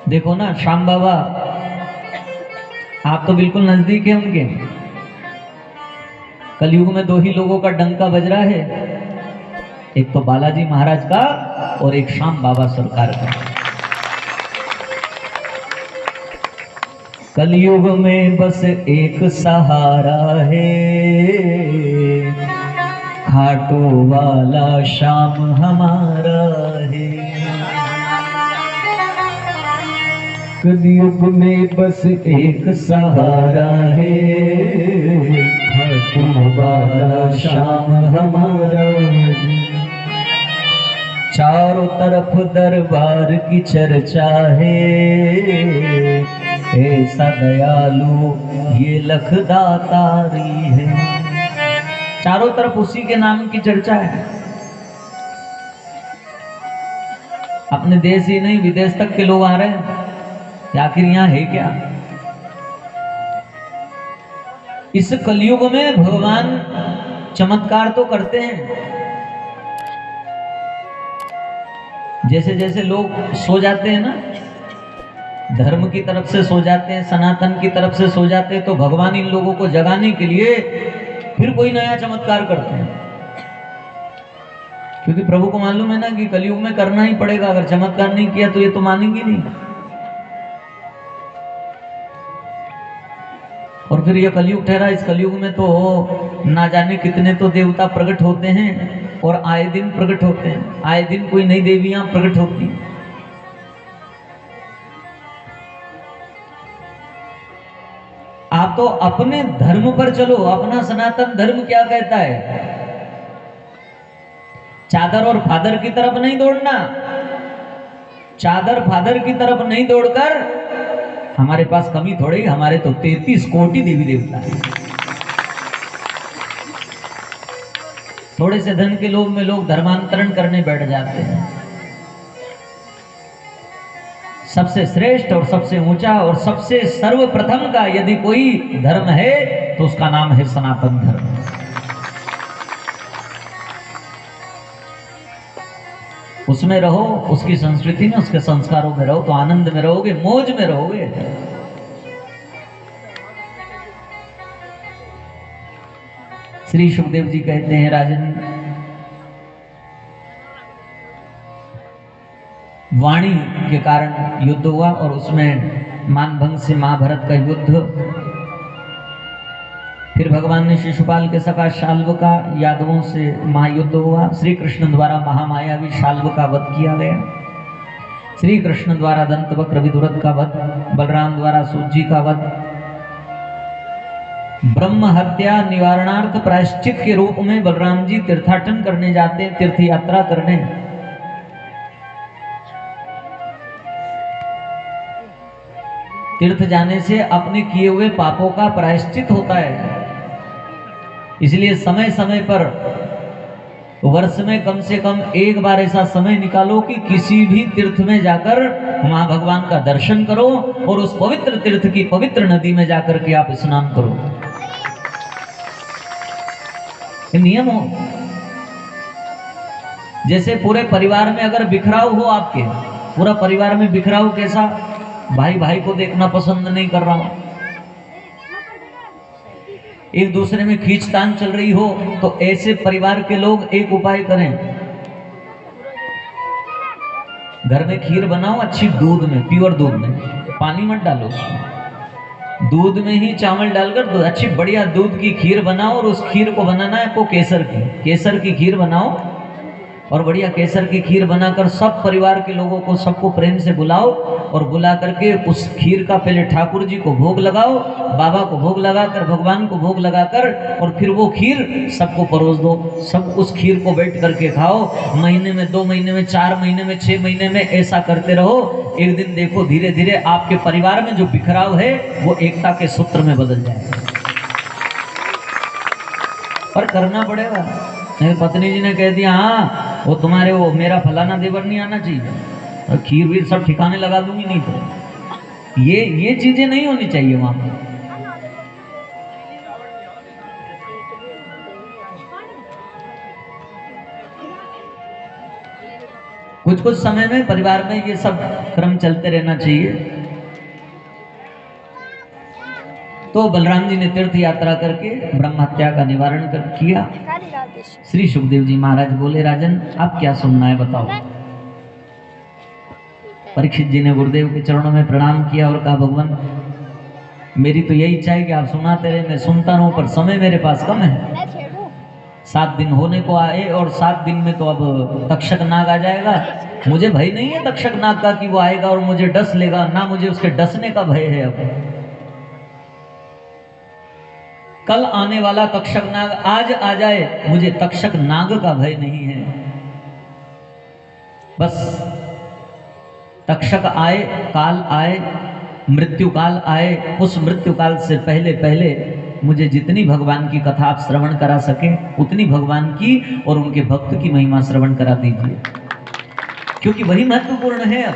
देखो ना श्याम बाबा, आप तो बिल्कुल नजदीक है उनके। कलयुग में दो ही लोगों का डंका बज रहा है, एक तो बालाजी महाराज का और एक श्याम बाबा सरकार का। कलयुग में बस एक सहारा है, खाटू वाला श्याम हमारा है। कलयुग में बस एक सहारा है, खाटू वाला श्याम हमारा है। चारों तरफ दरबार की चर्चा है, ऐसा दयालु ये लखदातारी है। चारों तरफ उसी के नाम की चर्चा है। अपने देश ही नहीं विदेश तक के लोग आ रहे हैं कि आखिर यहाँ है क्या। इस कलयुग में भगवान चमत्कार तो करते हैं। जैसे जैसे लोग सो जाते हैं ना, धर्म की तरफ से सो जाते हैं, सनातन की तरफ से सो जाते हैं, तो भगवान इन लोगों को जगाने के लिए फिर कोई नया चमत्कार करते हैं। क्योंकि प्रभु को मालूम है ना कि कलयुग में करना ही पड़ेगा, अगर चमत्कार नहीं किया तो ये तो मानेंगे नहीं। और फिर ये कलयुग ठहरा, इस कलयुग में तो ना जाने कितने तो देवता प्रकट होते हैं और आए दिन प्रकट होते हैं, आए दिन कोई नई देवियां प्रकट होती हैं। आप तो अपने धर्म पर चलो, अपना सनातन धर्म क्या कहता है। चादर और फादर की तरफ नहीं दौड़ना, चादर फादर की तरफ नहीं दौड़कर, हमारे पास कमी थोड़ी, हमारे तो 33 कोटि देवी देवता है। थोड़े से धन के लोभ में लोग धर्मांतरण करने बैठ जाते हैं। सबसे श्रेष्ठ और सबसे ऊंचा और सबसे सर्वप्रथम का यदि कोई धर्म है तो उसका नाम है सनातन धर्म। उसमें रहो, उसकी संस्कृति में, उसके संस्कारों में रहो तो आनंद में रहोगे, मौज में रहोगे। श्री सुखदेव जी कहते हैं, राजन, वाणी के कारण युद्ध हुआ और उसमें मानभंग से महाभारत का युद्ध। फिर भगवान ने शिशुपाल के सखा शाल्व का यादवों से महायुद्ध हुआ। श्री कृष्ण द्वारा महामायावी शाल्व का वध किया गया। श्री कृष्ण द्वारा दंतवक्र विदुरथ का वध, बलराम द्वारा सूजी का वध। ब्रह्म हत्या निवारणार्थ प्रायश्चित के रूप में बलराम जी तीर्थाटन करने जाते हैं, तीर्थ यात्रा करने। तीर्थ जाने से अपने किए हुए पापों का प्रायश्चित होता है। इसलिए समय समय पर वर्ष में कम से कम एक बार ऐसा समय निकालो कि किसी भी तीर्थ में जाकर वहां भगवान का दर्शन करो और उस पवित्र तीर्थ की पवित्र नदी में जाकर के आप स्नान करो। ये नियम हो। जैसे पूरे परिवार में अगर बिखराव हो, आपके पूरा परिवार में बिखराव कैसा, भाई भाई को देखना पसंद नहीं कर रहा हूं, एक दूसरे में खींचतान चल रही हो, तो ऐसे परिवार के लोग एक उपाय करें। घर में खीर बनाओ, अच्छी दूध में, प्योर दूध में, पानी मत डालो उसमें, दूध में ही चावल डालकर अच्छी बढ़िया दूध की खीर बनाओ। और उस खीर को बनाना है आपको केसर की खीर बनाओ और बढ़िया केसर की खीर बनाकर सब परिवार के लोगों को, सबको प्रेम से बुलाओ और बुला करके उस खीर का पहले ठाकुर जी को भोग लगाओ, बाबा को भोग लगाकर, भगवान को भोग लगाकर, और फिर वो खीर सबको परोस दो। सब उस खीर को बैठ करके खाओ। महीने में, 2 महीने में, 4 महीने में, 6 महीने में ऐसा करते रहो। एक दिन देखो धीरे धीरे आपके परिवार में जो बिखराव है वो एकता के सूत्र में बदल जाएगा। और करना पड़ेगा। मेरी पत्नी जी ने कह दिया, हाँ वो तुम्हारे वो मेरा फलाना देवर नहीं आना चाहिए, और खीर वीर सब ठिकाने लगा दूंगी, नहीं तो ये चीजें नहीं होनी चाहिए वहां पर। कुछ कुछ समय में परिवार में ये सब क्रम चलते रहना चाहिए। तो बलराम जी ने तीर्थ यात्रा करके ब्रह्म हत्या का निवारण किया। श्री सुखदेव जी महाराज बोले, राजन आप क्या सुनना है बताओ। परीक्षित जी ने गुरुदेव के चरणों में प्रणाम किया और कहा, भगवान मेरी तो यही इच्छा है कि आप सुनाते रहे, मैं सुनता रहूं, पर समय मेरे पास कम है। 7 दिन होने को आए और 7 दिन में तो अब तक्षक नाग आ जाएगा। मुझे भय नहीं है तक्षक नाग का कि वो आएगा और मुझे डस लेगा, ना मुझे उसके डसने का भय है। अब कल आने वाला तक्षक नाग आज आ जाए, मुझे तक्षक नाग का भय नहीं है। बस तक्षक आए, काल आए, मृत्यु काल आए, उस मृत्यु काल से पहले पहले मुझे जितनी भगवान की कथा आप श्रवण करा सके उतनी भगवान की और उनके भक्त की महिमा श्रवण करा दीजिए, क्योंकि वही महत्वपूर्ण है। अब